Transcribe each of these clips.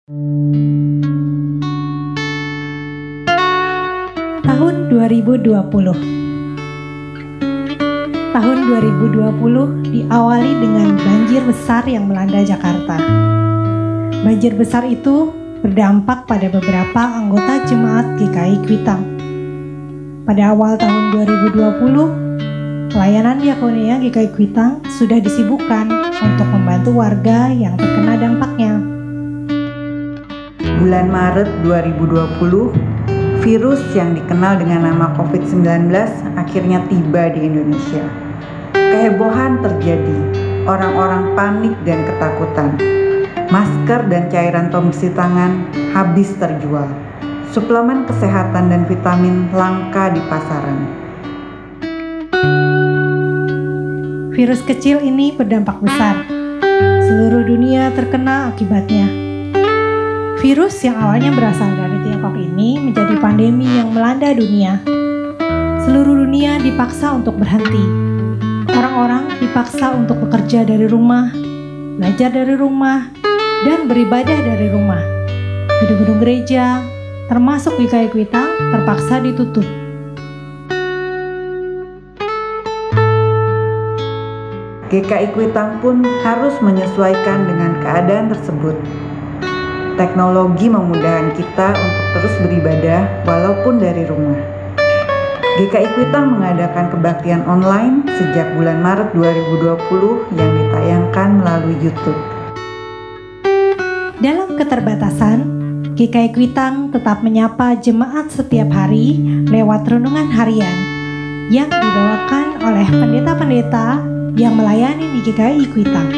Tahun 2020. Tahun 2020 diawali dengan banjir besar yang melanda Jakarta. Banjir besar itu berdampak pada beberapa anggota jemaat GKI Kuitang. Pada awal tahun 2020, pelayanan diakonia GKI Kuitang sudah disibukkan untuk membantu warga yang terkena dampaknya. Bulan Maret 2020, virus yang dikenal dengan nama COVID-19 akhirnya tiba di Indonesia. Kehebohan terjadi, orang-orang panik dan ketakutan. Masker dan cairan pembersih tangan habis terjual. Suplemen kesehatan dan vitamin langka di pasaran. Virus kecil ini berdampak besar. Seluruh dunia terkena akibatnya. Virus yang awalnya berasal dari Tiongkok ini menjadi pandemi yang melanda dunia. Seluruh dunia dipaksa untuk berhenti. Orang-orang dipaksa untuk bekerja dari rumah, belajar dari rumah, dan beribadah dari rumah. Gedung-gedung gereja, termasuk GKI Kuitang, terpaksa ditutup. GKI Kuitang pun harus menyesuaikan dengan keadaan tersebut. Teknologi memudahkan kita untuk terus beribadah walaupun dari rumah. GKI Kuitang mengadakan kebaktian online sejak bulan Maret 2020 yang ditayangkan melalui YouTube. Dalam keterbatasan, GKI Kuitang tetap menyapa jemaat setiap hari lewat renungan harian yang dibawakan oleh pendeta-pendeta yang melayani di GKI Kuitang.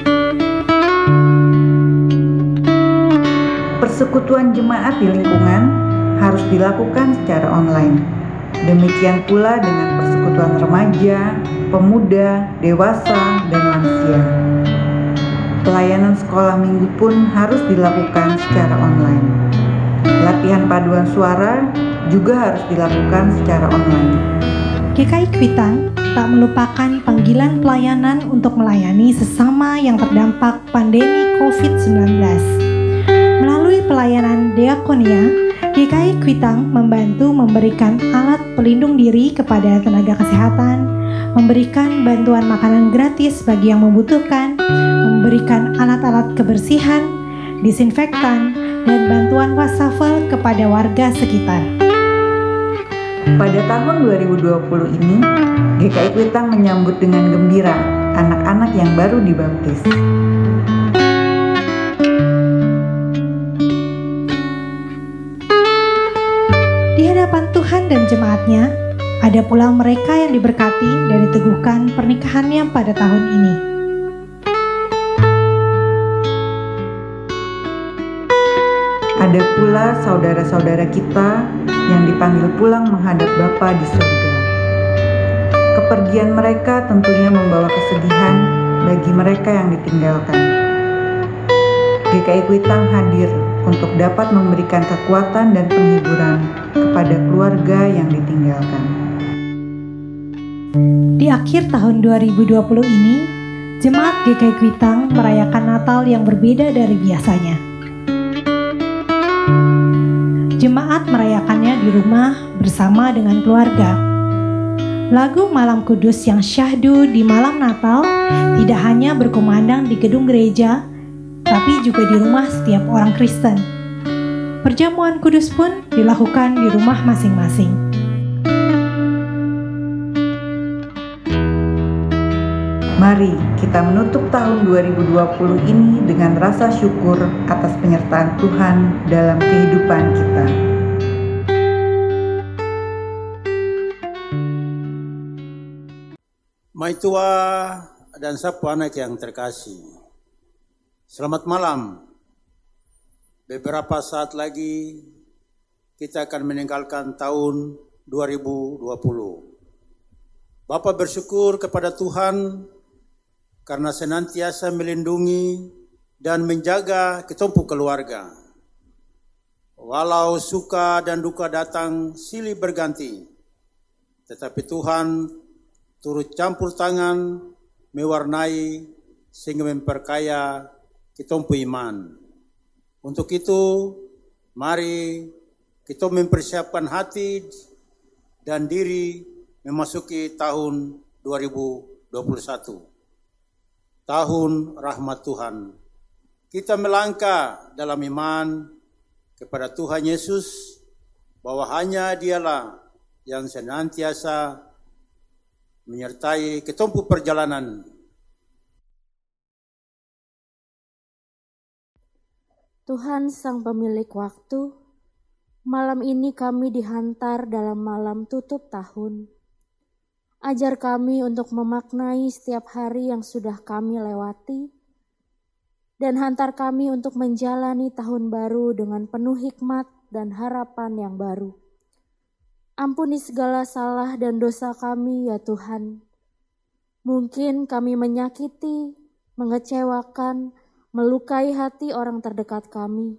Persekutuan jemaat di lingkungan harus dilakukan secara online. Demikian pula dengan persekutuan remaja, pemuda, dewasa, dan lansia. Pelayanan sekolah minggu pun harus dilakukan secara online. Latihan paduan suara juga harus dilakukan secara online. GKI Kuitang tak melupakan panggilan pelayanan untuk melayani sesama yang terdampak pandemi COVID-19. Melalui pelayanan diakonia, GKI Kuitang membantu memberikan alat pelindung diri kepada tenaga kesehatan, memberikan bantuan makanan gratis bagi yang membutuhkan, memberikan alat-alat kebersihan, disinfektan, dan bantuan wastafel kepada warga sekitar. Pada tahun 2020 ini, GKI Kuitang menyambut dengan gembira anak-anak yang baru dibaptis. Di hadapan Tuhan dan jemaatnya, ada pula mereka yang diberkati dan diteguhkan pernikahannya pada tahun ini. Ada pula saudara-saudara kita yang dipanggil pulang menghadap Bapa di surga. Kepergian mereka tentunya membawa kesedihan bagi mereka yang ditinggalkan. GKI Kuitang hadir untuk dapat memberikan kekuatan dan penghiburan kepada keluarga yang ditinggalkan. Di akhir tahun 2020 ini, jemaat GKI Kuitang merayakan Natal yang berbeda dari biasanya. Jemaat merayakannya di rumah bersama dengan keluarga. Lagu Malam Kudus yang syahdu di malam Natal tidak hanya berkumandang di gedung gereja, tapi juga di rumah setiap orang Kristen. Perjamuan kudus pun dilakukan di rumah masing-masing. Mari kita menutup tahun 2020 ini dengan rasa syukur atas penyertaan Tuhan dalam kehidupan kita. Maitua dan sapu anak yang terkasih, selamat malam. Beberapa saat lagi kita akan meninggalkan tahun 2020. Bapak bersyukur kepada Tuhan karena senantiasa melindungi dan menjaga ketumpu keluarga. Walau suka dan duka datang silih berganti, tetapi Tuhan turut campur tangan mewarnai sehingga memperkaya ketumpu iman. Untuk itu, mari kita mempersiapkan hati dan diri memasuki tahun 2021. Tahun rahmat Tuhan. Kita melangkah dalam iman kepada Tuhan Yesus, bahwa hanya Dialah yang senantiasa menyertai ketempuh perjalanan. Tuhan Sang Pemilik Waktu, malam ini kami dihantar dalam malam tutup tahun. Ajar kami untuk memaknai setiap hari yang sudah kami lewati, dan hantar kami untuk menjalani tahun baru dengan penuh hikmat dan harapan yang baru. Ampuni segala salah dan dosa kami ya Tuhan. Mungkin kami menyakiti, mengecewakan, melukai hati orang terdekat kami.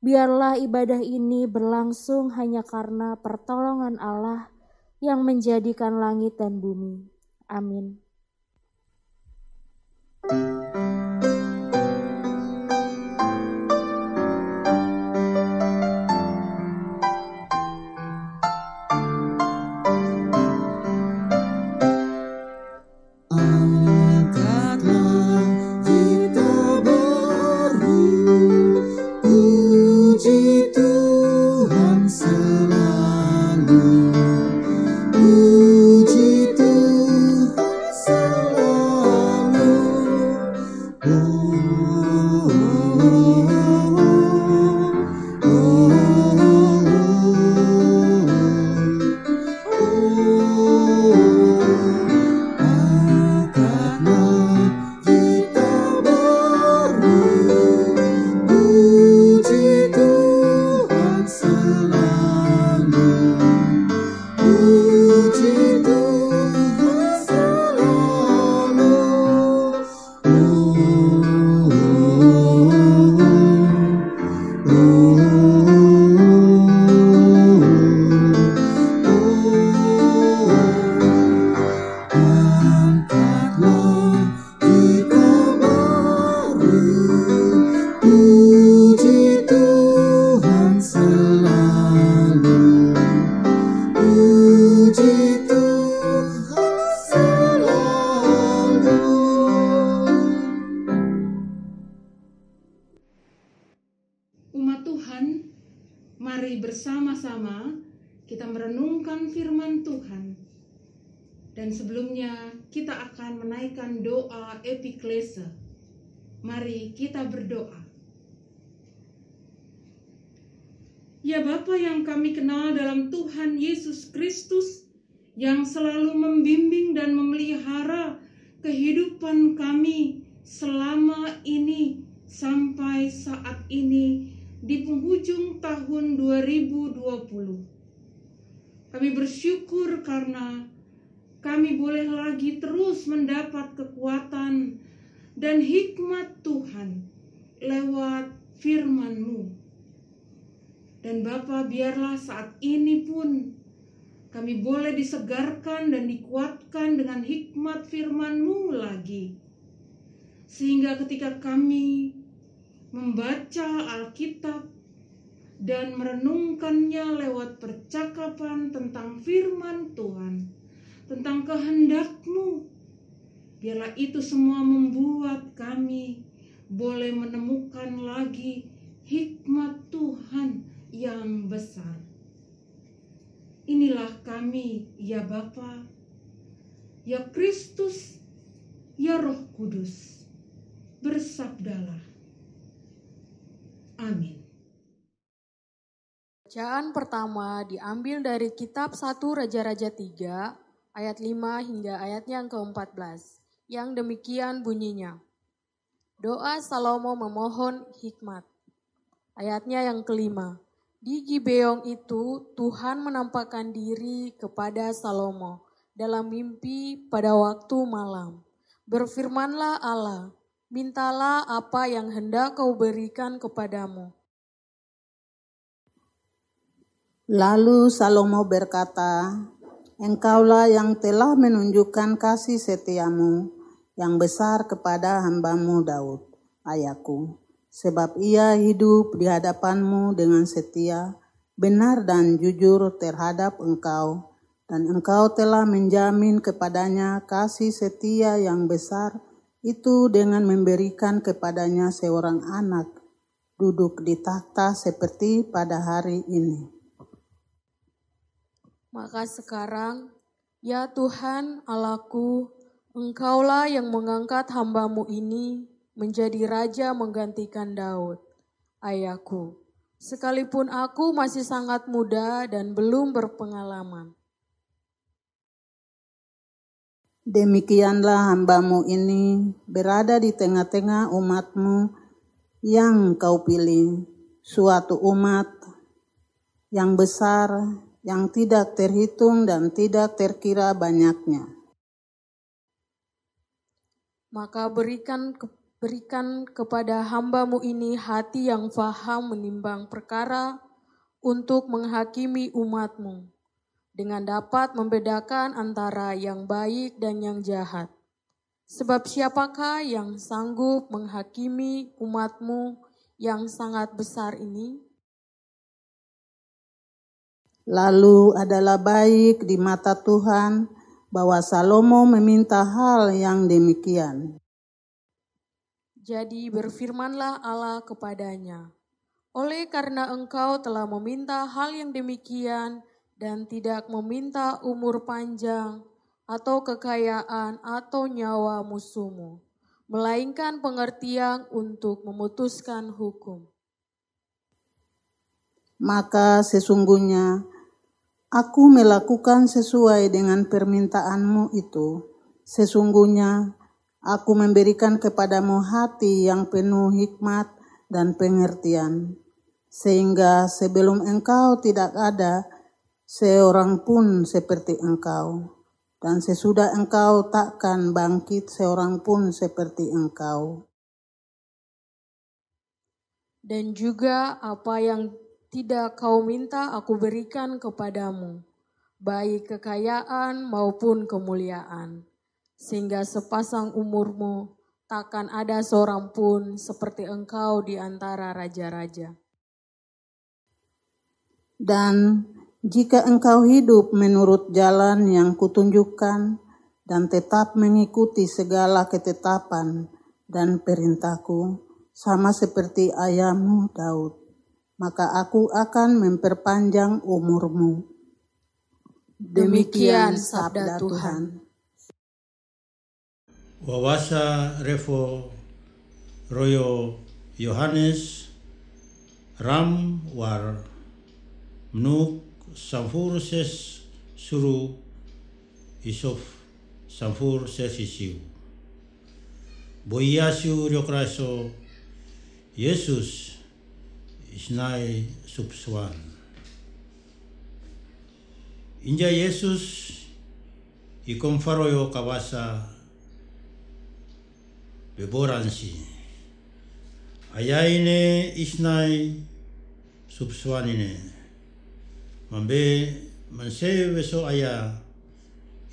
Biarlah ibadah ini berlangsung hanya karena pertolongan Allah yang menjadikan langit dan bumi. Amin. Umat Tuhan, mari bersama-sama kita merenungkan firman Tuhan. Dan sebelumnya kita akan menaikkan doa epiklese. Mari kita berdoa. Ya Bapa yang kami kenal dalam Tuhan Yesus Kristus, yang selalu membimbing dan memelihara kehidupan kami selama ini sampai saat ini di penghujung tahun 2020. Kami bersyukur karena kami boleh lagi terus mendapat kekuatan dan hikmat Tuhan lewat firman-Mu. Dan Bapa, biarlah saat ini pun kami boleh disegarkan dan dikuatkan dengan hikmat firman-Mu lagi. Sehingga ketika kami membaca Alkitab dan merenungkannya lewat percakapan tentang firman Tuhan, tentang kehendak-Mu, biarlah itu semua membuat kami boleh menemukan lagi hikmat Tuhan yang besar. Inilah kami, ya Bapa, ya Kristus, ya Roh Kudus, bersabdalah. Amin. Bacaan pertama diambil dari kitab 1 Raja-Raja 3 ayat 5 hingga ayatnya yang ke-14. Yang demikian bunyinya. Doa Salomo memohon hikmat. Ayatnya yang kelima. Di Gibeon itu Tuhan menampakkan diri kepada Salomo dalam mimpi pada waktu malam. Berfirmanlah Allah, mintalah apa yang hendak kau berikan kepadamu. Lalu Salomo berkata, Engkaulah yang telah menunjukkan kasih setiamu yang besar kepada hamba-Mu Daud, ayahku, sebab ia hidup di hadapanmu dengan setia, benar dan jujur terhadap engkau, dan engkau telah menjamin kepadanya kasih setia yang besar itu dengan memberikan kepadanya seorang anak, duduk di takhta seperti pada hari ini. Maka sekarang, ya Tuhan Allahku, Engkaulah yang mengangkat hamba-Mu ini menjadi raja menggantikan Daud, ayahku, sekalipun aku masih sangat muda dan belum berpengalaman. Demikianlah hamba-Mu ini berada di tengah-tengah umat-Mu yang Kau pilih, suatu umat yang besar, yang tidak terhitung dan tidak terkira banyaknya. Maka berikan kepada hamba-Mu ini hati yang faham menimbang perkara untuk menghakimi umat-Mu, dengan dapat membedakan antara yang baik dan yang jahat. Sebab siapakah yang sanggup menghakimi umat-Mu yang sangat besar ini? Lalu adalah baik di mata Tuhan bahwa Salomo meminta hal yang demikian. Jadi berfirmanlah Allah kepadanya, oleh karena engkau telah meminta hal yang demikian dan tidak meminta umur panjang atau kekayaan atau nyawa musuhmu, melainkan pengertian untuk memutuskan hukum. Maka sesungguhnya aku melakukan sesuai dengan permintaan-Mu itu. Sesungguhnya aku memberikan kepadamu hati yang penuh hikmat dan pengertian, sehingga sebelum engkau tidak ada seorang pun seperti engkau, dan sesudah engkau takkan bangkit seorang pun seperti engkau. Dan juga apa yang tidak kau minta aku berikan kepadamu, baik kekayaan maupun kemuliaan, sehingga sepasang umurmu takkan ada seorang pun seperti engkau di antara raja-raja. Dan jika engkau hidup menurut jalan yang kutunjukkan dan tetap mengikuti segala ketetapan dan perintahku, sama seperti ayahmu Daud, maka aku akan memperpanjang umurmu. Demikian sabda Tuhan. Wawasa refo royo Yohanes ram war menuk samfur ses suru isof samfur ses isiu. Boiasiu riokraso Yesus isnai subswan. Inja Yesus ikomfaroyo kawasa beboransi. Ayaine isnai subswanine. Mambe manse beso aya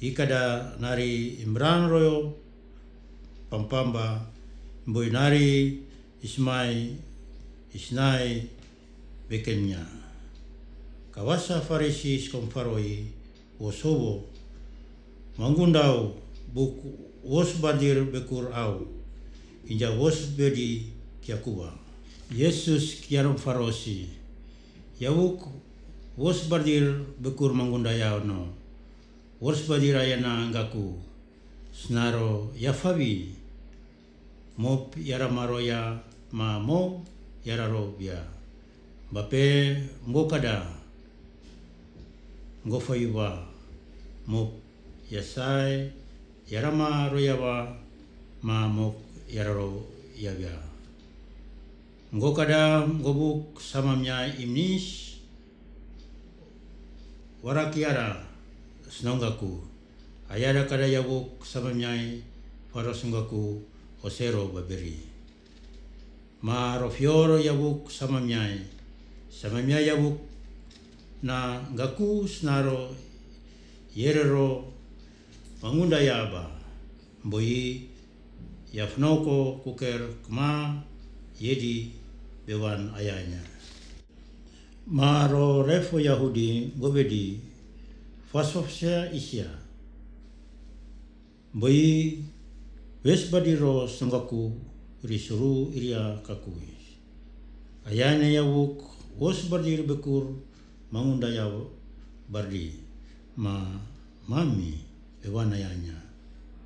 ikada nari imbran royo pampamba boy nari isnai bekenya. Kawasa Farisi skomfaroi wosobo mangundau buku wos badir bekur au inja wos bedi kiakuba. Yesus kiarom farosi yawuk wos badir bekur mangundaya no wos badir ayana ngaku snaro yafabi mop yaramaroya ma mo yararo bia bape ngokada ngofaiwa mop yasai yarama royawa ma mok yararo yabia ngokada ngobuk samamnya imnis warakiara snongaku ayada kada yabuk samamnya farosngaku osero baberi ma rofioro yabuk samamnya yabuk na ngaku snaro yerero mangunda yaba boi yafnoko kuker kma Yedi bewan ayahnya. Maro refo Yahudi gobedi fasofsia isya. Bai wes badiro senggaku risuru iria kakui. Ayahnya yawuk was badir bekur mangundaya bardi mami bewan ayahnya.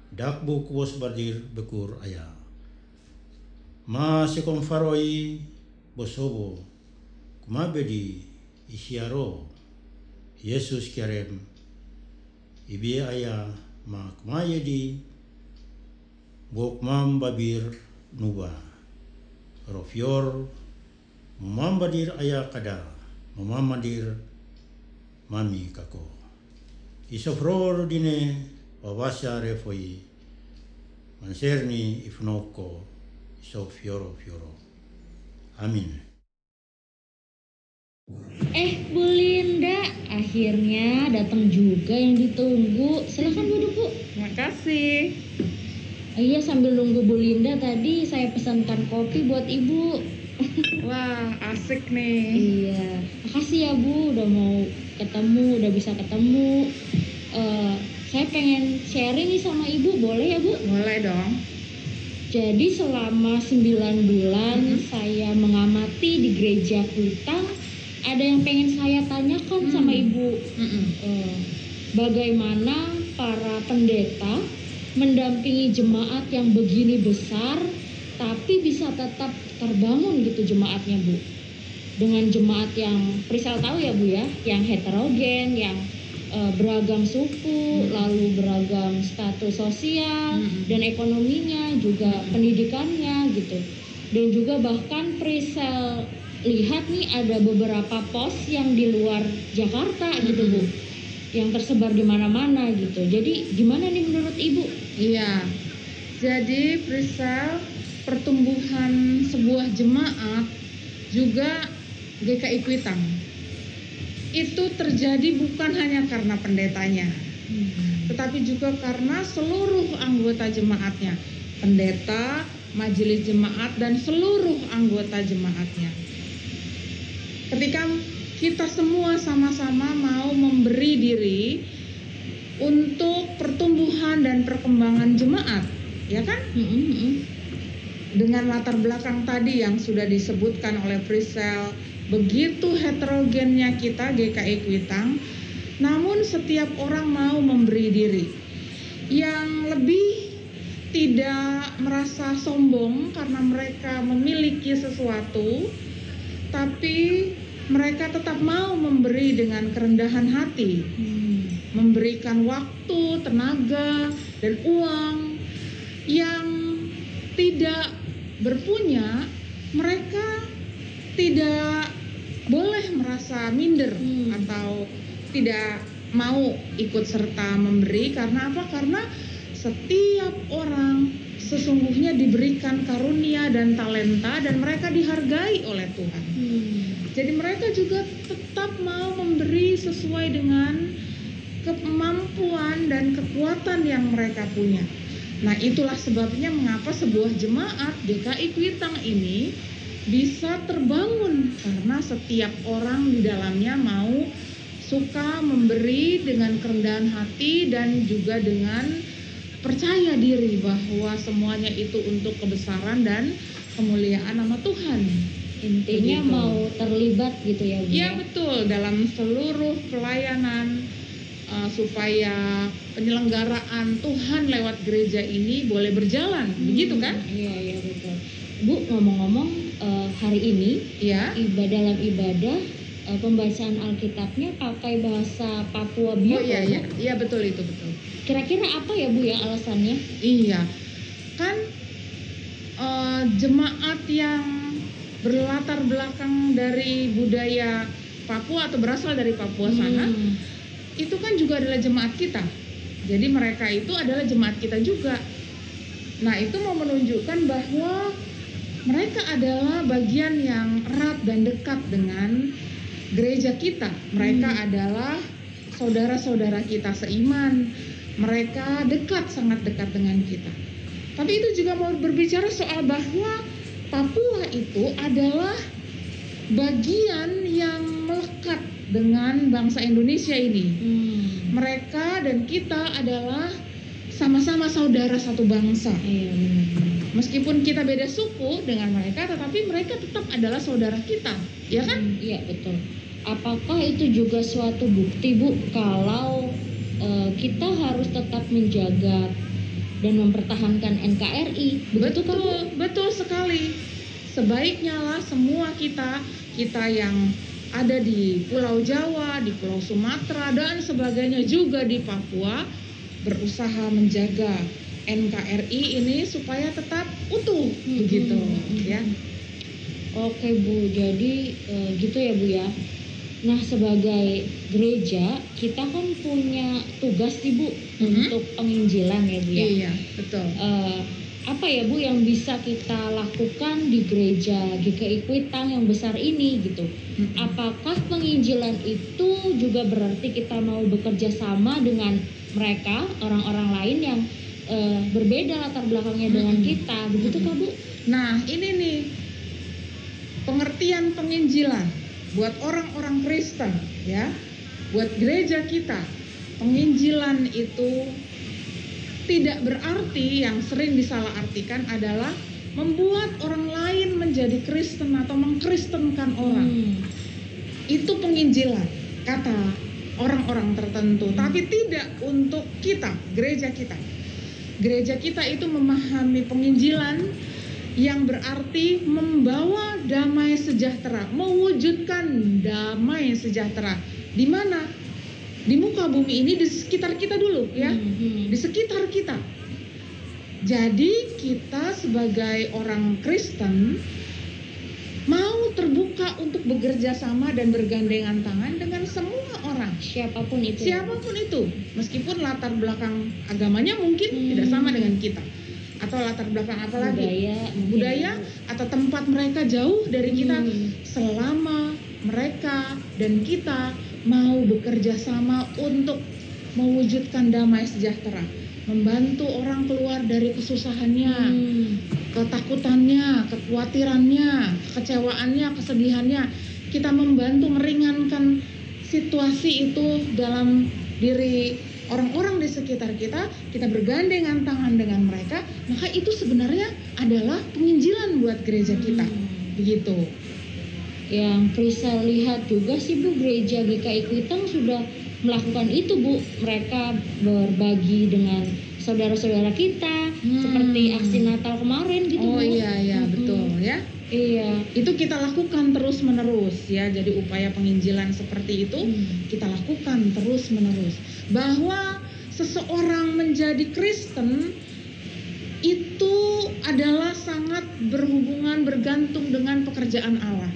Dak buk was badir bekur ayah. Ma sekom faroi bosobo kumabedi isiaro Yesus kiarem ibi ayah ma kumayedi bok mam babir nuba rofior mambadir ayah kada mamamadir mami kako isofror dine wawasya refoi manserni ifnoko so fioro. Amin. Bu Linda, akhirnya datang juga yang ditunggu. Silakan duduk, Bu. Makasih. Iya, sambil nunggu Bu Linda tadi saya pesankan kopi buat Ibu. Wah, asik nih. Iya, makasih ya Bu, udah mau ketemu, udah bisa ketemu. Saya pengen sharing nih sama Ibu, boleh ya Bu? Boleh dong. Jadi selama 9 bulan saya mengamati di gereja Kuitang, ada yang pengen saya tanyakan sama Ibu. Bagaimana para pendeta mendampingi jemaat yang begini besar, tapi bisa tetap terbangun gitu jemaatnya, Bu. Dengan jemaat yang, Prisal tahu ya Bu ya, yang heterogen, yang beragam suku, lalu beragam status sosial dan ekonominya, juga pendidikannya gitu. Dan juga bahkan Prisal lihat nih ada beberapa pos yang di luar Jakarta gitu Bu, yang tersebar di mana-mana gitu. Jadi gimana nih menurut Ibu? Iya, jadi Prisal, pertumbuhan sebuah jemaat juga GKI Kuitang itu terjadi bukan hanya karena pendetanya, tetapi juga karena seluruh anggota jemaatnya, pendeta, majelis jemaat, dan seluruh anggota jemaatnya. Ketika kita semua sama-sama mau memberi diri untuk pertumbuhan dan perkembangan jemaat, ya kan? Dengan latar belakang tadi yang sudah disebutkan oleh Prisel, begitu heterogennya kita GKI Kuitang, namun setiap orang mau memberi diri. Yang lebih tidak merasa sombong karena mereka memiliki sesuatu, tapi mereka tetap mau memberi dengan kerendahan hati, memberikan waktu, tenaga, dan uang. Yang tidak berpunya, mereka tidak boleh merasa minder atau tidak mau ikut serta memberi. Karena apa? Karena setiap orang sesungguhnya diberikan karunia dan talenta, dan mereka dihargai oleh Tuhan. Jadi mereka juga tetap mau memberi sesuai dengan kemampuan dan kekuatan yang mereka punya. Nah, itulah sebabnya mengapa sebuah jemaat GKI Kuitang ini bisa terbangun, karena setiap orang di dalamnya mau suka memberi dengan kerendahan hati dan juga dengan percaya diri bahwa semuanya itu untuk kebesaran dan kemuliaan nama Tuhan. Intinya begitu. Mau terlibat gitu ya Bu? Iya betul, dalam seluruh pelayanan supaya penyelenggaraan Tuhan lewat gereja ini boleh berjalan, begitu kan? Iya betul. Bu, ngomong-ngomong hari ini ya dalam ibadah pembacaan Alkitabnya pakai bahasa Papua Biak. Oh iya betul, itu betul. Kira-kira apa ya Bu ya alasannya? Iya, kan jemaat yang berlatar belakang dari budaya Papua atau berasal dari Papua sana, itu kan juga adalah jemaat kita. Jadi mereka itu adalah jemaat kita juga. Nah, itu mau menunjukkan bahwa mereka adalah bagian yang erat dan dekat dengan gereja kita. Mereka adalah saudara-saudara kita seiman. Mereka dekat, sangat dekat dengan kita. Tapi itu juga mau berbicara soal bahwa Papua itu adalah bagian yang melekat dengan bangsa Indonesia ini. Mereka dan kita adalah sama-sama saudara satu bangsa. Meskipun kita beda suku dengan mereka, tetapi mereka tetap adalah saudara kita, ya kan? Iya, betul. Apakah itu juga suatu bukti, Bu, kalau kita harus tetap menjaga dan mempertahankan NKRI? Betul sekali. Sebaiknya lah semua kita yang ada di Pulau Jawa, di Pulau Sumatera dan sebagainya, juga di Papua, berusaha menjaga NKRI ini supaya tetap utuh, begitu ya. Oke Bu, jadi gitu ya Bu ya. Nah, sebagai gereja kita kan punya tugas nih Bu untuk penginjilan ya Bu ya. Iya, betul. Apa ya Bu yang bisa kita lakukan di gereja GKI Kuitang yang besar ini gitu? Apakah penginjilan itu juga berarti kita mau bekerja sama dengan mereka, orang-orang lain yang berbeda latar belakangnya dengan kita, begitu Kak Bu? Nah, ini nih pengertian penginjilan buat orang-orang Kristen ya, buat gereja kita. Penginjilan itu tidak berarti, yang sering disalahartikan adalah membuat orang lain menjadi Kristen atau mengkristenkan orang. Itu penginjilan kata orang-orang tertentu, tapi tidak untuk kita, gereja kita. Gereja kita itu memahami penginjilan yang berarti membawa damai sejahtera, mewujudkan damai sejahtera. Di mana? Di muka bumi ini, di sekitar kita dulu ya, di sekitar kita. Jadi kita sebagai orang Kristen mau terbuka untuk bekerja sama dan bergandengan tangan dengan semua orang, siapapun itu, meskipun latar belakang agamanya mungkin tidak sama dengan kita, atau latar belakang apalagi budaya atau tempat mereka jauh dari kita. Selama mereka dan kita mau bekerja sama untuk mewujudkan damai sejahtera, membantu orang keluar dari kesusahannya, ketakutannya, kekhawatirannya, kecewaannya, kesedihannya. Kita membantu meringankan situasi itu dalam diri orang-orang di sekitar kita. Kita bergandengan tangan dengan mereka, maka itu sebenarnya adalah penginjilan buat gereja kita. Begitu. Yang Prisa lihat juga sih Bu, gereja GKI Kuitang sudah melakukan itu Bu. Mereka berbagi dengan saudara-saudara kita, seperti aksi Natal kemarin gitu Bu. Oh iya betul ya. Iya. Itu kita lakukan terus menerus ya. Jadi upaya penginjilan seperti itu kita lakukan terus menerus. Bahwa seseorang menjadi Kristen itu adalah sangat berhubungan, bergantung dengan pekerjaan Allah.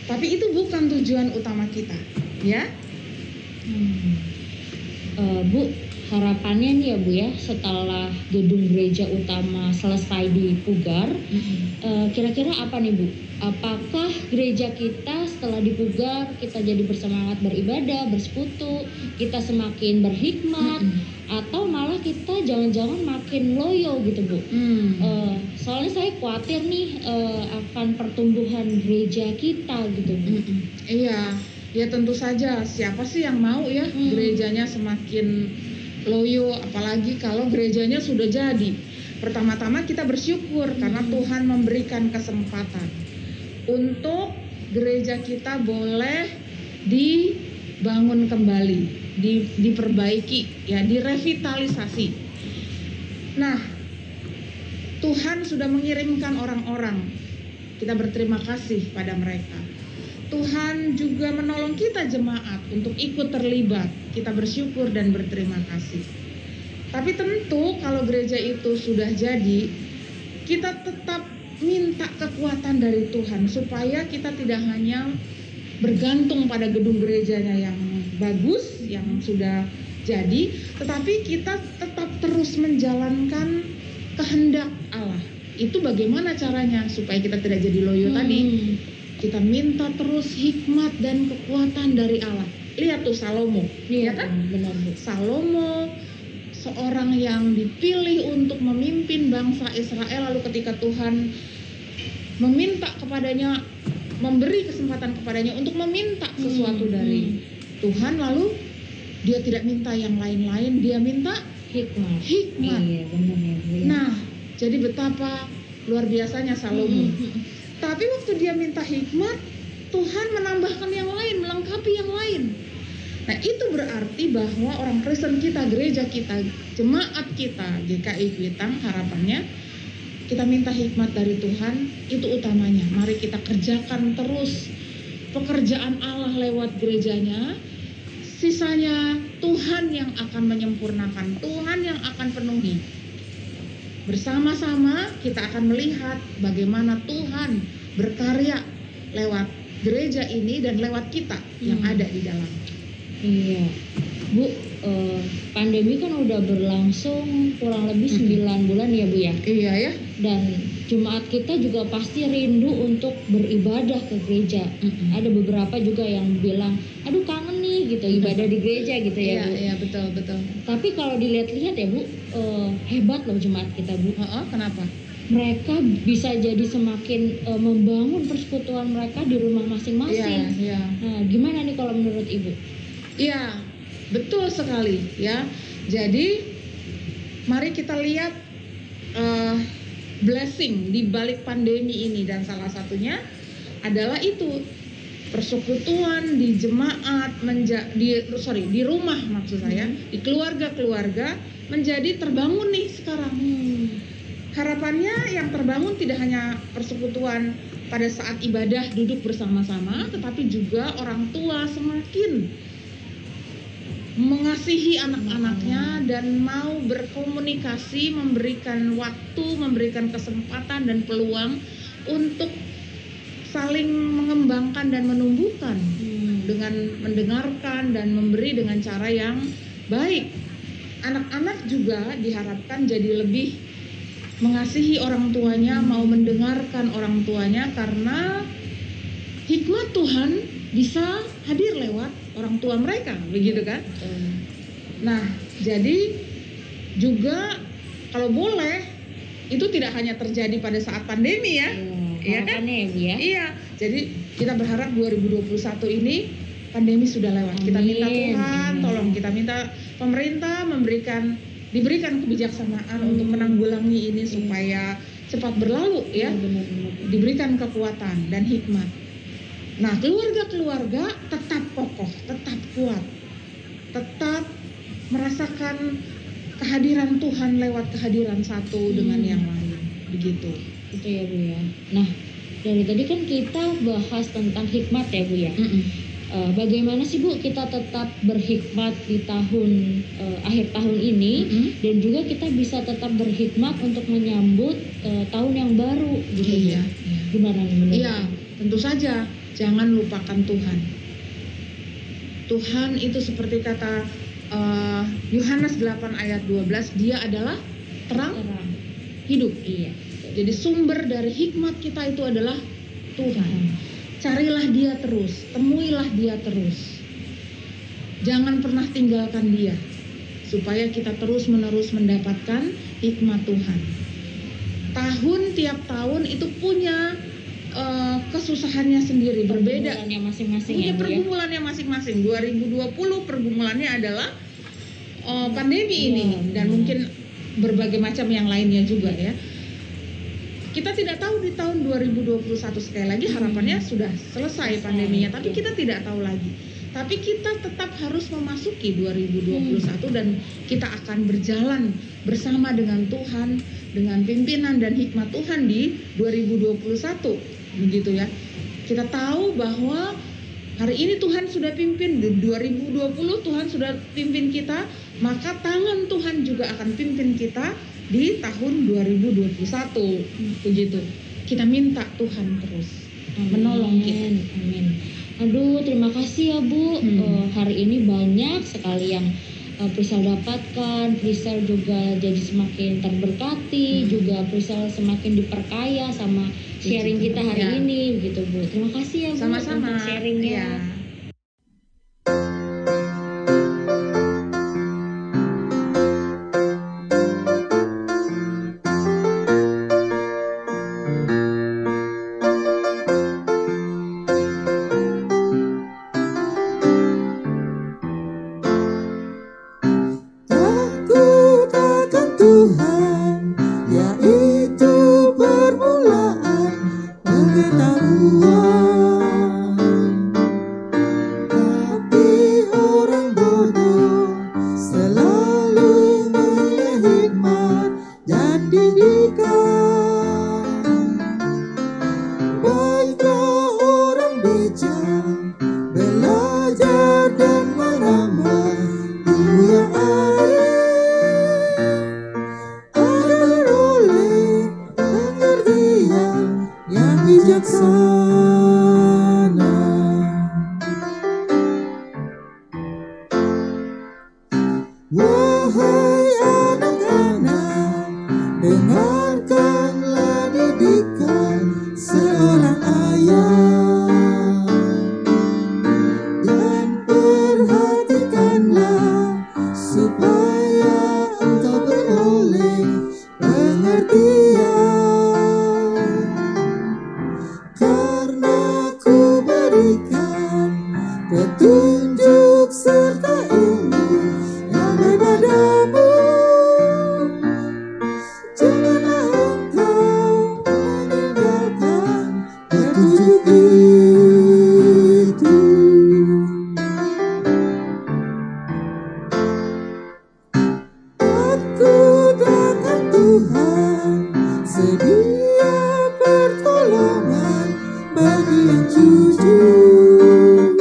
Tapi itu bukan tujuan utama kita, ya. Bu, harapannya nih ya Bu ya, setelah gedung gereja utama selesai dipugar, kira-kira apa nih Bu? Apakah gereja kita setelah dipugar kita jadi bersemangat beribadah, bersekutu, kita semakin berhikmat, atau malah kita jangan-jangan makin loyo gitu Bu? Soalnya saya khawatir nih akan pertumbuhan gereja kita gitu Bu. Iya, ya tentu saja. Siapa sih yang mau ya gerejanya semakin loyo, apalagi kalau gerejanya sudah jadi. Pertama-tama kita bersyukur karena Tuhan memberikan kesempatan untuk gereja kita boleh dibangun kembali, diperbaiki, ya, direvitalisasi. Nah, Tuhan sudah mengirimkan orang-orang. Kita berterima kasih pada mereka. Tuhan juga menolong kita jemaat untuk ikut terlibat. Kita bersyukur dan berterima kasih. Tapi tentu kalau gereja itu sudah jadi, kita tetap minta kekuatan dari Tuhan supaya kita tidak hanya bergantung pada gedung gerejanya yang bagus, yang sudah jadi, tetapi kita tetap terus menjalankan kehendak Allah. Itu bagaimana caranya supaya kita tidak jadi loyo tadi? Kita minta terus hikmat dan kekuatan dari Allah. Lihat tuh Salomo, ya kan? Benar Bu. Salomo seorang yang dipilih untuk memimpin bangsa Israel, lalu ketika Tuhan meminta kepadanya, memberi kesempatan kepadanya untuk meminta sesuatu dari Tuhan, lalu dia tidak minta yang lain-lain, dia minta Hikmat. hikmat. Iya, benar ya, Bu. Ya. Nah, jadi betapa luar biasanya Salomo. Tapi waktu dia minta hikmat, Tuhan menambahkan yang lain, melengkapi yang lain. Nah, itu berarti bahwa orang Kristen kita, gereja kita, jemaat kita, GKI Kuitang, harapannya kita minta hikmat dari Tuhan, itu utamanya. Mari kita kerjakan terus pekerjaan Allah lewat gerejanya. Sisanya Tuhan yang akan menyempurnakan, Tuhan yang akan penuhi. Bersama-sama kita akan melihat bagaimana Tuhan berkarya lewat gereja ini dan lewat kita yang ada di dalam. Iya, Bu, pandemi kan udah berlangsung kurang lebih 9 bulan ya, Bu ya. Iya ya. Dan jemaat kita juga pasti rindu untuk beribadah ke gereja. Ada beberapa juga yang bilang, aduh kangen nih gitu ibadah di gereja gitu ya, Bu. Iya, betul. Tapi kalau dilihat-lihat ya, Bu, hebat loh jemaat kita, Bu. Kenapa? Mereka bisa jadi semakin membangun persekutuan mereka di rumah masing-masing. Iya. Nah, gimana nih kalau menurut Ibu? Iya, betul sekali ya. Jadi mari kita lihat blessing di balik pandemi ini, dan salah satunya adalah itu persekutuan di jemaat di rumah maksud saya, di keluarga-keluarga menjadi terbangun nih sekarang. Harapannya yang terbangun tidak hanya persekutuan pada saat ibadah duduk bersama-sama, tetapi juga orang tua semakin mengasihi anak-anaknya dan mau berkomunikasi, memberikan waktu, memberikan kesempatan dan peluang untuk saling mengembangkan dan menumbuhkan dengan mendengarkan dan memberi dengan cara yang baik. Anak-anak juga diharapkan jadi lebih mengasihi orang tuanya, mau mendengarkan orang tuanya, karena hikmat Tuhan bisa hadir lewat orang tua mereka, begitu kan? Nah, jadi juga kalau boleh itu tidak hanya terjadi pada saat pandemi ya, iya kan? Ya. Iya, jadi kita berharap 2021 ini pandemi sudah lewat. Kita minta Tuhan, tolong kita minta pemerintah diberikan kebijaksanaan untuk menanggulangi ini supaya cepat berlalu ya, diberikan kekuatan dan hikmat. Nah, keluarga-keluarga tetap kokoh, tetap kuat, tetap merasakan kehadiran Tuhan lewat kehadiran satu dengan yang lain, begitu. Itu ya, Bu ya. Nah, dari tadi kan kita bahas tentang hikmat ya, Bu ya. Bagaimana sih, Bu, kita tetap berhikmat di akhir tahun ini, dan juga kita bisa tetap berhikmat untuk menyambut tahun yang baru gitu. Iya. Gimana nih menurut? Iya, tentu saja. Jangan lupakan Tuhan. Tuhan itu seperti kata Yohanes 8 ayat 12, dia adalah terang hidup. Iya. Jadi sumber dari hikmat kita itu adalah Tuhan. Carilah dia terus, temuilah dia terus. Jangan pernah tinggalkan dia, supaya kita terus-menerus mendapatkan hikmat Tuhan. Tiap tahun itu punya kesusahannya sendiri, berbeda. Pergumulannya masing-masing punya ya, Bu, pergumulannya masing-masing. 2020 pergumulannya adalah pandemi ini, dan mungkin berbagai macam yang lainnya juga ya. Kita tidak tahu di tahun 2021, sekali lagi harapannya sudah selesai pandeminya, tapi kita tidak tahu lagi. Tapi kita tetap harus memasuki 2021 dan kita akan berjalan bersama dengan Tuhan, dengan pimpinan dan hikmat Tuhan di 2021, begitu ya. Kita tahu bahwa hari ini Tuhan sudah pimpin, di 2020 Tuhan sudah pimpin kita, maka tangan Tuhan juga akan pimpin kita di tahun 2021, begitu. Kita minta Tuhan terus menolong kita. Amin. Aduh, terima kasih ya, Bu. Hari ini banyak sekali yang Priscil dapatkan. Priscil juga jadi semakin terberkati, juga Priscil semakin diperkaya sama sharing kita hari ini, begitu, Bu. Terima kasih ya, Bu, sama-sama untuk sharingnya. petunjuk serta ilmu yang daripadamu. Janganlah engkau meninggalkan petunjuk itu. Aku datang Tuhan, sedia pertolongan bagi yang jujur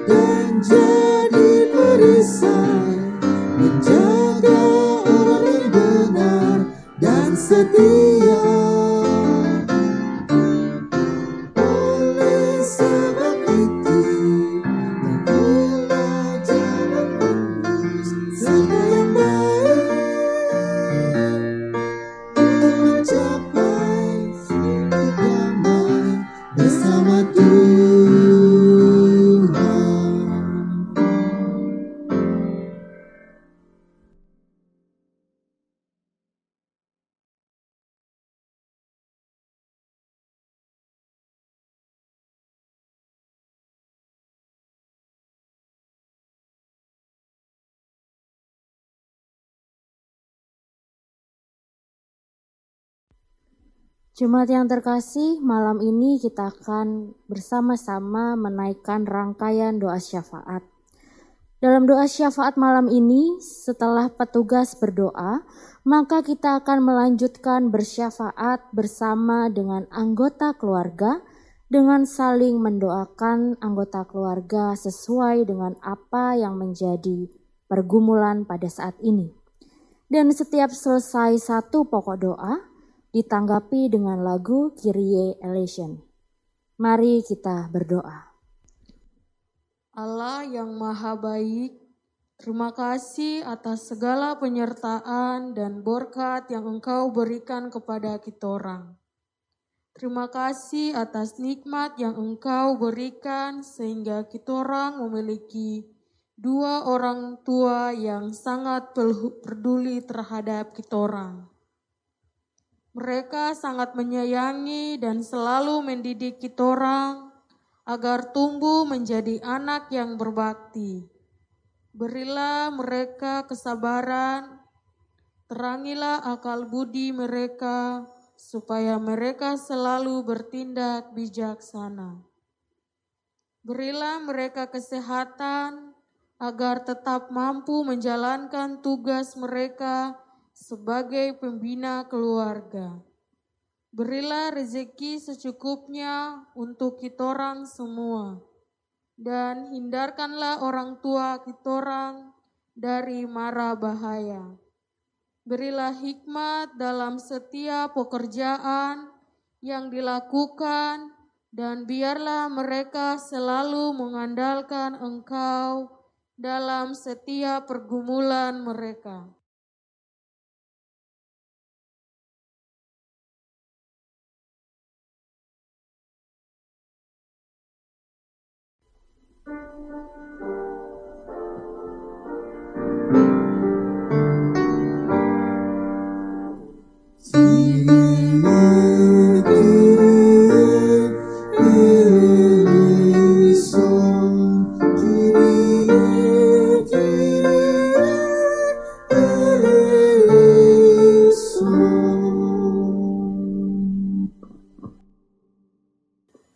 dan jadi perisai, menjaga orang yang benar dan setia. Oleh sebab itu, tempuhlah jalan lurus serta yang baik untuk mencapai hidup damai bersama Tuhan. Jemaat yang terkasih, malam ini kita akan bersama-sama menaikkan rangkaian doa syafaat. Dalam doa syafaat malam ini, setelah petugas berdoa, maka kita akan melanjutkan bersyafaat bersama dengan anggota keluarga dengan saling mendoakan anggota keluarga sesuai dengan apa yang menjadi pergumulan pada saat ini. Dan setiap selesai satu pokok doa, ditanggapi dengan lagu Kyrie eleison. Mari kita berdoa. Allah yang maha baik, terima kasih atas segala penyertaan dan berkat yang Engkau berikan kepada kita orang. Terima kasih atas nikmat yang Engkau berikan sehingga kita orang memiliki dua orang tua yang sangat peduli terhadap kita orang. Mereka sangat menyayangi dan selalu mendidik kita orang agar tumbuh menjadi anak yang berbakti. Berilah mereka kesabaran, terangilah akal budi mereka, supaya mereka selalu bertindak bijaksana. Berilah mereka kesehatan, agar tetap mampu menjalankan tugas mereka sebagai pembina keluarga. Berilah rezeki secukupnya untuk kita orang semua, dan hindarkanlah orang tua kita orang dari mara bahaya. Berilah hikmat dalam setiap pekerjaan yang dilakukan, dan biarlah mereka selalu mengandalkan Engkau dalam setiap pergumulan mereka.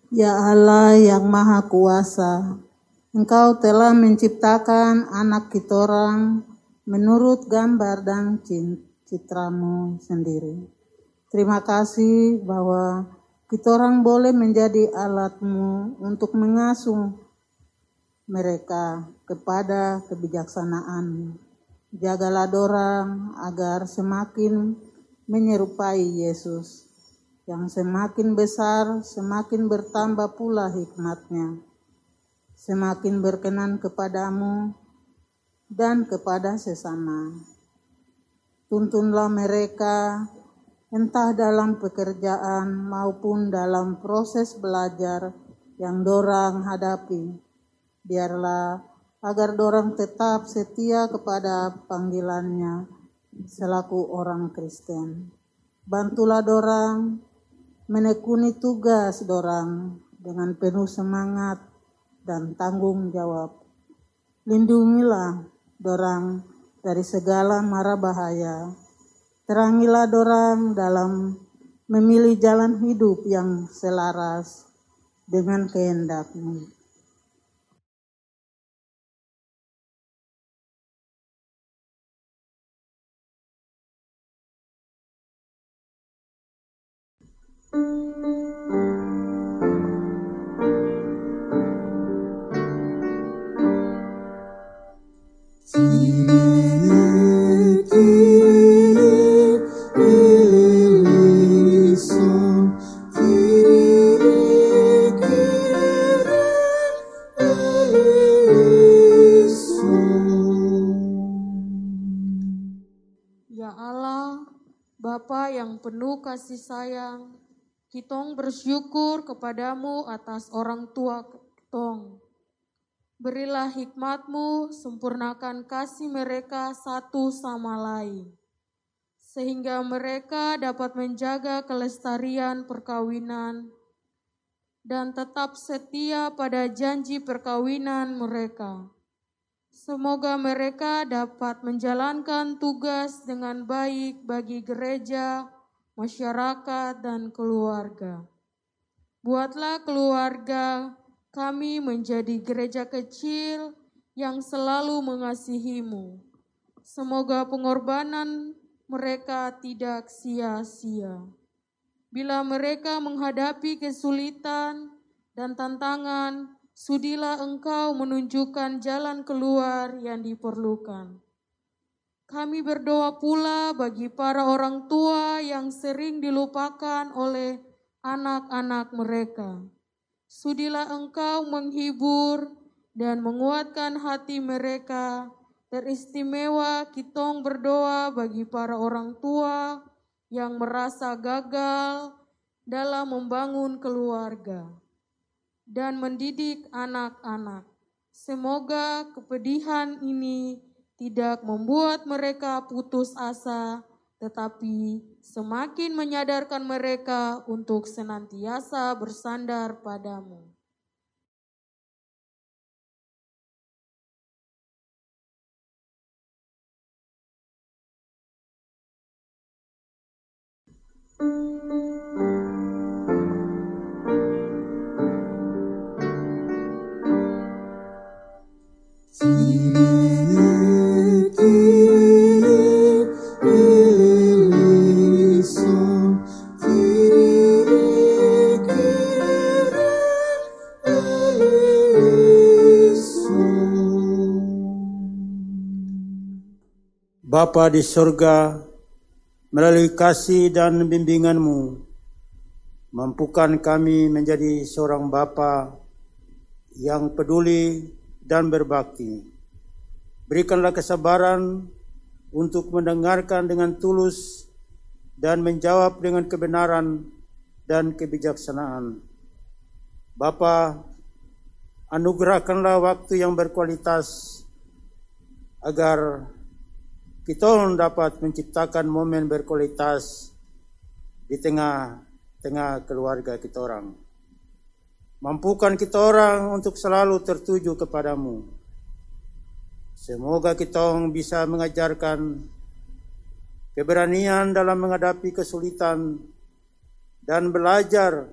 Ya Allah yang Maha Kuasa, Engkau telah menciptakan anak kita orang menurut gambar dan citramu sendiri. Terima kasih bahwa kita orang boleh menjadi alat-Mu untuk mengasuh mereka kepada kebijaksanaan. Jagalah dorang agar semakin menyerupai Yesus. Yang semakin besar, semakin bertambah pula hikmatnya. Semakin berkenan kepadamu dan kepada sesama. Tuntunlah mereka, entah dalam pekerjaan maupun dalam proses belajar yang dorang hadapi. Biarlah agar dorang tetap setia kepada panggilannya selaku orang Kristen. Bantulah dorang menekuni tugas dorang dengan penuh semangat dan tanggung jawab. Lindungilah dorang dari segala mara bahaya. Terangilah dorang dalam memilih jalan hidup yang selaras dengan kehendak-Mu. Ya Allah, Bapa yang penuh kasih sayang, kitong bersyukur kepadamu atas orang tua kitong. Berilah hikmat-Mu, sempurnakan kasih mereka satu sama lain, sehingga mereka dapat menjaga kelestarian perkawinan dan tetap setia pada janji perkawinan mereka. Semoga mereka dapat menjalankan tugas dengan baik bagi gereja, masyarakat, dan keluarga. Buatlah keluarga kami menjadi gereja kecil yang selalu mengasihi-Mu. Semoga pengorbanan mereka tidak sia-sia. Bila mereka menghadapi kesulitan dan tantangan, sudilah Engkau menunjukkan jalan keluar yang diperlukan. Kami berdoa pula bagi para orang tua yang sering dilupakan oleh anak-anak mereka. Sudilah Engkau menghibur dan menguatkan hati mereka. Teristimewa kitong berdoa bagi para orang tua yang merasa gagal dalam membangun keluarga dan mendidik anak-anak. Semoga kepedihan ini tidak membuat mereka putus asa, tetapi semakin menyadarkan mereka untuk senantiasa bersandar padamu. Bapa di surga, melalui kasih dan bimbingan-Mu, mampukan kami menjadi seorang bapa yang peduli dan berbakti. Berikanlah kesabaran untuk mendengarkan dengan tulus dan menjawab dengan kebenaran dan kebijaksanaan. Bapa, anugerahkanlah waktu yang berkualitas agar kita dapat menciptakan momen berkualitas di tengah-tengah keluarga kita orang. Mampukan kita orang untuk selalu tertuju kepadamu. Semoga kita bisa mengajarkan keberanian dalam menghadapi kesulitan dan belajar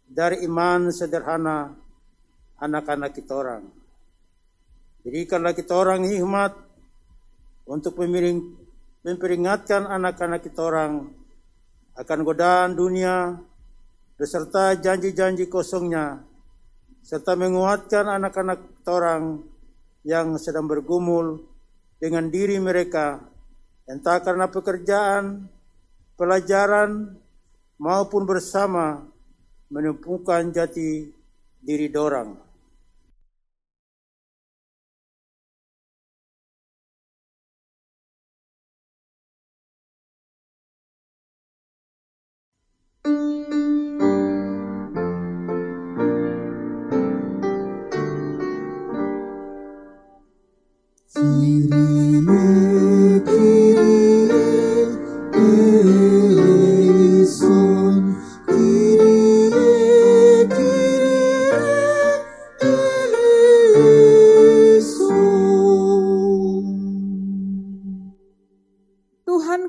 dari iman sederhana anak-anak kita orang. Berikanlah kita orang hikmat untuk memperingatkan anak-anak kita orang akan godaan dunia beserta janji-janji kosongnya, serta menguatkan anak-anak kita orang yang sedang bergumul dengan diri mereka, entah karena pekerjaan, pelajaran, maupun bersama menemukan jati diri dorang.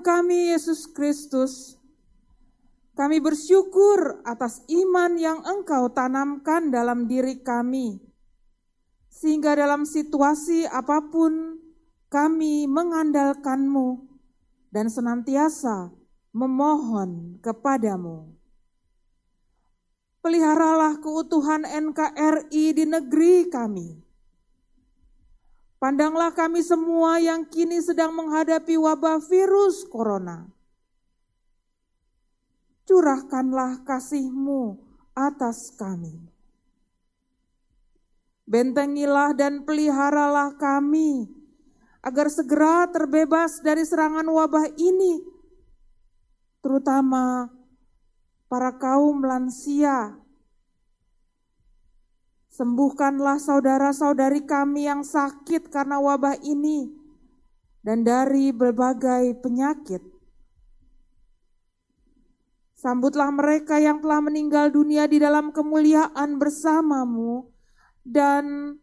Tuhan kami Yesus Kristus, kami bersyukur atas iman yang Engkau tanamkan dalam diri kami, sehingga dalam situasi apapun kami mengandalkan-Mu dan senantiasa memohon kepadamu. Peliharalah keutuhan NKRI di negeri kami. Pandanglah kami semua yang kini sedang menghadapi wabah virus corona. Curahkanlah kasih-Mu atas kami. Bentengilah dan peliharalah kami agar segera terbebas dari serangan wabah ini, terutama para kaum lansia. Sembuhkanlah saudara-saudari kami yang sakit karena wabah ini dan dari berbagai penyakit. Sambutlah mereka yang telah meninggal dunia di dalam kemuliaan bersama-Mu dan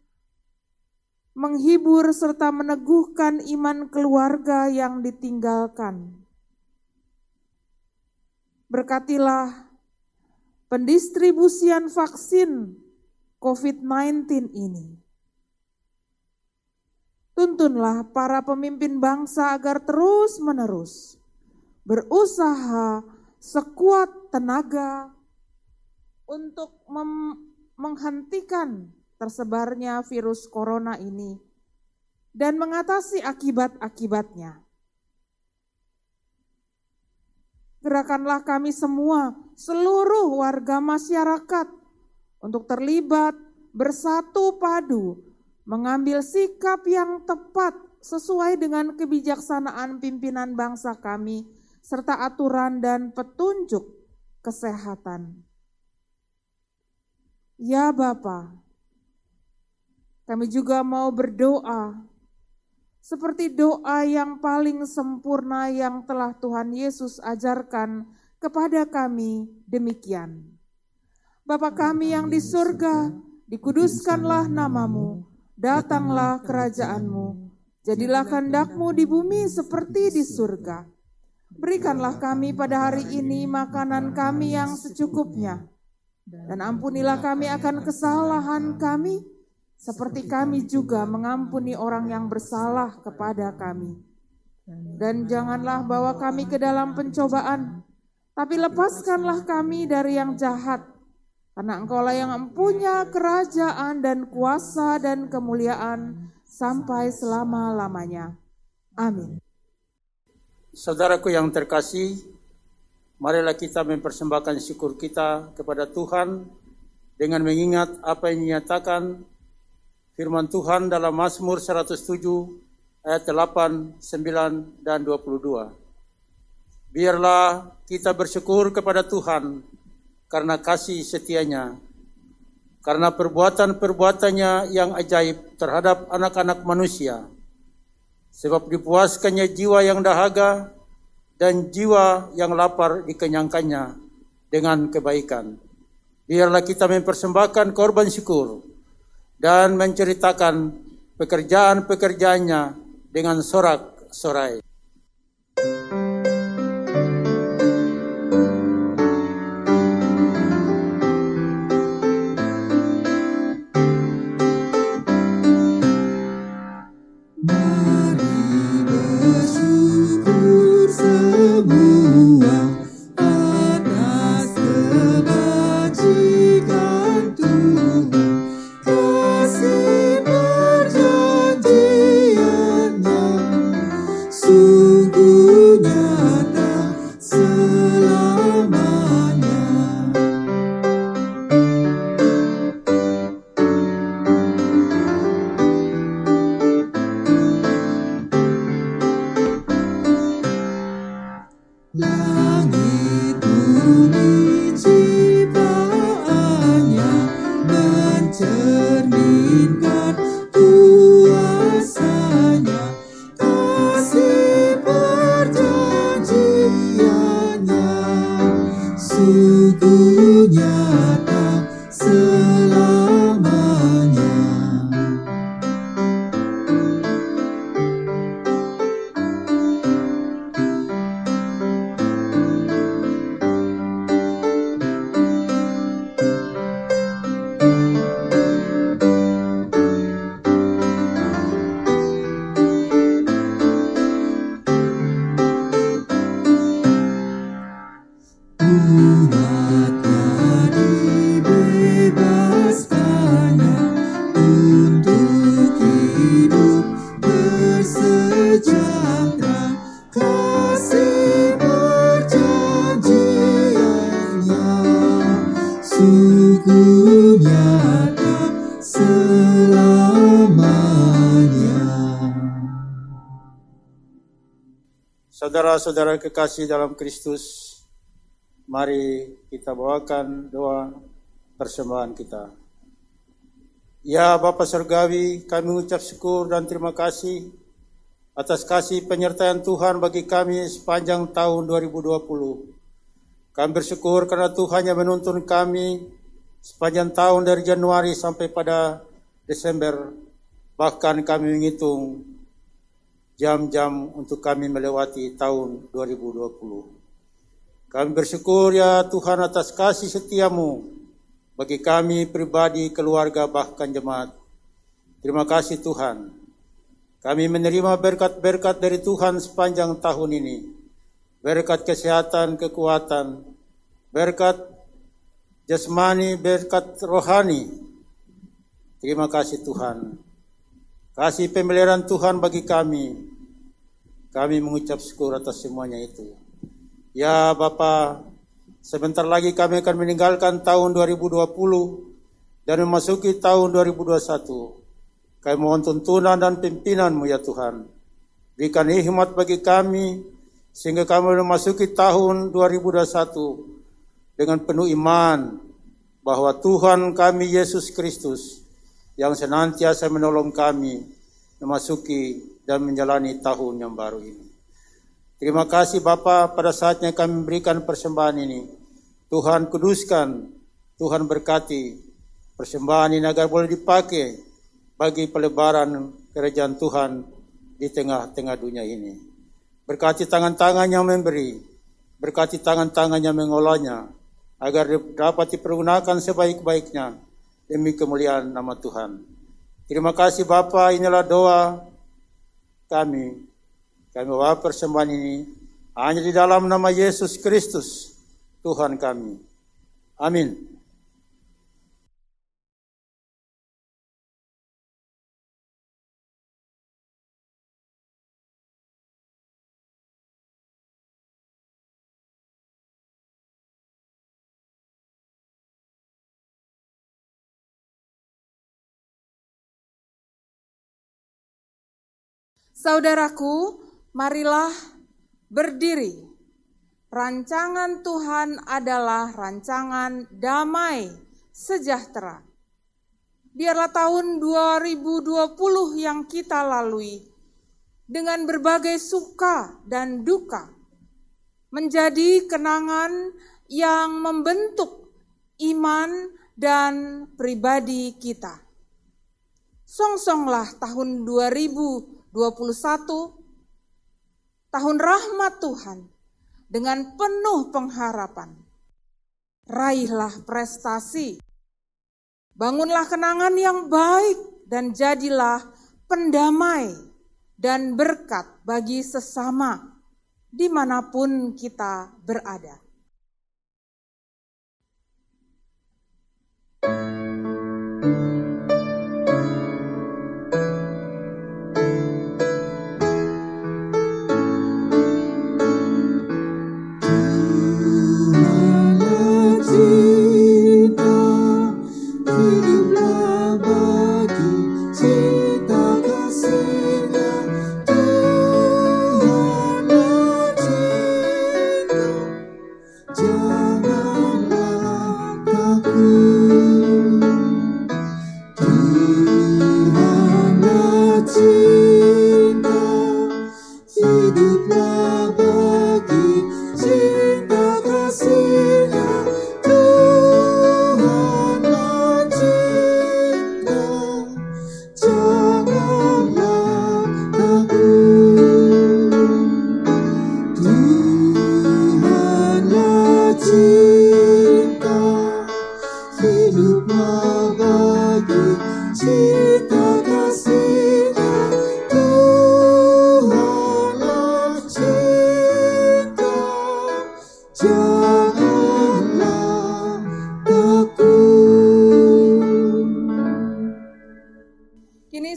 menghibur serta meneguhkan iman keluarga yang ditinggalkan. Berkatilah pendistribusian vaksin COVID-19 ini. Tuntunlah para pemimpin bangsa agar terus-menerus berusaha sekuat tenaga untuk menghentikan tersebarnya virus corona ini dan mengatasi akibat-akibatnya. Gerakanlah kami semua, seluruh warga masyarakat, untuk terlibat bersatu padu, mengambil sikap yang tepat sesuai dengan kebijaksanaan pimpinan bangsa kami, serta aturan dan petunjuk kesehatan. Ya Bapa, kami juga mau berdoa seperti doa yang paling sempurna yang telah Tuhan Yesus ajarkan kepada kami demikian. Bapa kami yang di surga, dikuduskanlah nama-Mu, datanglah kerajaan-Mu, jadilah kehendak-Mu di bumi seperti di surga. Berikanlah kami pada hari ini makanan kami yang secukupnya, dan ampunilah kami akan kesalahan kami, seperti kami juga mengampuni orang yang bersalah kepada kami. Dan janganlah bawa kami ke dalam pencobaan, tapi lepaskanlah kami dari yang jahat. Karena Engkau-lah yang mempunyai kerajaan dan kuasa dan kemuliaan sampai selama-lamanya. Amin. Saudaraku yang terkasih, marilah kita mempersembahkan syukur kita kepada Tuhan dengan mengingat apa yang dinyatakan firman Tuhan dalam Mazmur 107 ayat 8, 9, dan 22. Biarlah kita bersyukur kepada Tuhan karena kasih setianya, karena perbuatan-perbuatannya yang ajaib terhadap anak-anak manusia. Sebab dipuaskannya jiwa yang dahaga dan jiwa yang lapar dikenyangkannya dengan kebaikan. Biarlah kita mempersembahkan korban syukur dan menceritakan pekerjaan-pekerjaannya dengan sorak-sorai. Saudara-saudara kekasih dalam Kristus, mari kita bawakan doa persembahan kita. Ya Bapa Surgawi, kami mengucap syukur dan terima kasih atas kasih penyertaan Tuhan bagi kami sepanjang tahun 2020. Kami bersyukur karena Tuhan yang menuntun kami sepanjang tahun dari Januari sampai pada Desember. Bahkan kami menghitung jam-jam untuk kami melewati tahun 2020. Kami bersyukur ya Tuhan atas kasih setiamu bagi kami pribadi, keluarga, bahkan jemaat. Terima kasih Tuhan. Kami menerima berkat-berkat dari Tuhan sepanjang tahun ini. Berkat kesehatan, kekuatan, berkat jasmani, berkat rohani. Terima kasih Tuhan. Kasih pemeliharaan Tuhan bagi kami. Kami mengucap syukur atas semuanya itu. Ya Bapa, sebentar lagi kami akan meninggalkan tahun 2020 dan memasuki tahun 2021. Kami mohon tuntunan dan pimpinan-Mu ya Tuhan. Berikan hikmat bagi kami sehingga kami memasuki tahun 2021 dengan penuh iman bahwa Tuhan kami Yesus Kristus yang senantiasa menolong kami memasuki dan menjalani tahun yang baru ini. Terima kasih Bapa, pada saatnya kami memberikan persembahan ini. Tuhan kuduskan, Tuhan berkati persembahan ini agar boleh dipakai bagi pelebaran kerajaan Tuhan di tengah-tengah dunia ini. Berkati tangan-tangan yang memberi, berkati tangan-tangan yang mengolahnya, agar dapat dipergunakan sebaik-baiknya demi kemuliaan nama Tuhan. Terima kasih Bapa, inilah doa kami. Kami bawa persembahan ini hanya di dalam nama Yesus Kristus, Tuhan kami. Amin. Saudaraku, marilah berdiri. Rancangan Tuhan adalah rancangan damai sejahtera. Biarlah tahun 2020 yang kita lalui dengan berbagai suka dan duka menjadi kenangan yang membentuk iman dan pribadi kita. Songsonglah tahun 2021, tahun rahmat Tuhan, dengan penuh pengharapan. Raihlah prestasi, bangunlah kenangan yang baik, dan jadilah pendamai dan berkat bagi sesama dimanapun kita berada.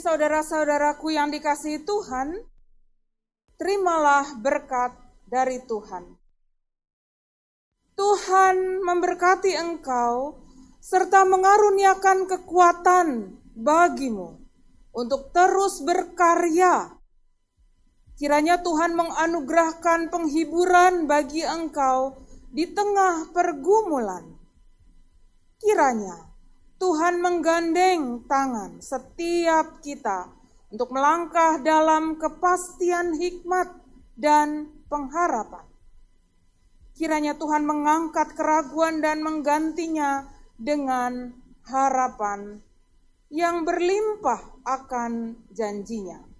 Saudara-saudaraku yang dikasihi Tuhan, terimalah berkat dari Tuhan. Tuhan memberkati engkau serta mengaruniakan kekuatan bagimu untuk terus berkarya. Kiranya Tuhan menganugerahkan penghiburan bagi engkau di tengah pergumulan. Kiranya Tuhan menggandeng tangan setiap kita untuk melangkah dalam kepastian hikmat dan pengharapan. Kiranya Tuhan mengangkat keraguan dan menggantinya dengan harapan yang berlimpah akan janjinya.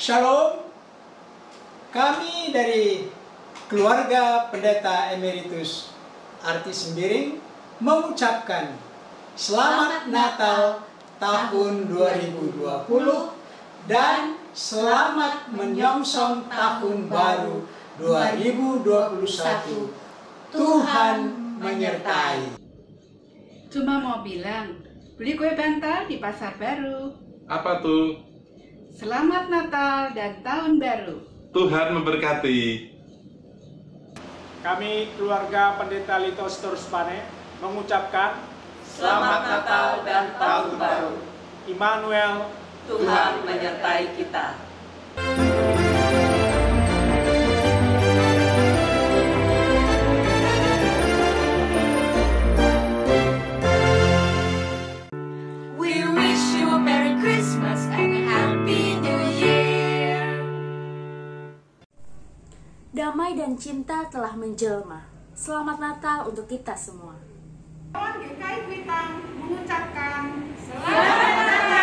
Shalom, kami dari keluarga Pendeta Emeritus Arti Sembiring mengucapkan Selamat Natal tahun 2020 dan selamat menyongsong tahun baru 2021. Tuhan menyertai. Cuma mau bilang, beli kue bantal di Pasar Baru. Apa tuh? Selamat Natal dan Tahun Baru. Tuhan memberkati. Kami keluarga Pendeta Lito Storspane mengucapkan Selamat Natal dan Tahun Baru. Immanuel, Tuhan menyertai kita. We wish you a Merry Christmas and a Happy New Year. Damai dan cinta telah menjelma. Selamat Natal untuk kita semua. GKI Kuitang mengucapkan Selamat Natal.